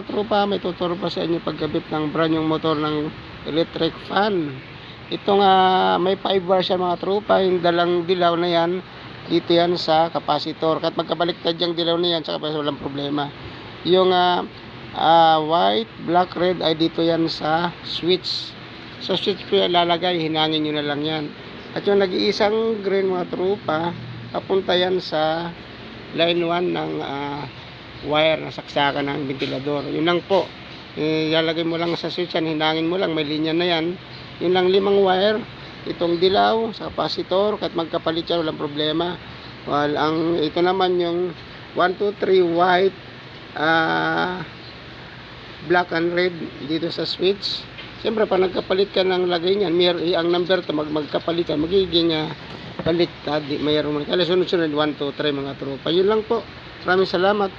mga tropa, may tuturo pa sa inyo pagkabit ng brand yung motor ng electric fan. Ito nga, may 5 bars yan mga tropa, yung dalang dilaw na yan, dito yan sa capacitor. Kahit magkabaliktad yung dilaw na yan, sa capacitor, walang problema. Yung white, black, red ay dito yan sa switch. Sa switch po yan lalagay, hinangin nyo na lang yan. At yung nag-iisang green mga tropa, papunta yan sa line 1 ng wire na saksakan ng ventilador. Yun lang po. Ilalagay mo lang sa switch yan, hinangin mo lang, may linya na yan. Yun lang 5 wire. Itong dilaw sa capacitor, kahit magkapalit yan, walang problema. Well, ito naman yung 1, 2, 3 white, black and red dito sa switch. Siyempre, pag nagkapalit ka ng lagay niyan, ang number to magkapalit ka, magiging baliktad. Mayroon mo. Kaya sunod-sunod 1, 2, 3 mga tropa. Yun lang po. Maraming salamat.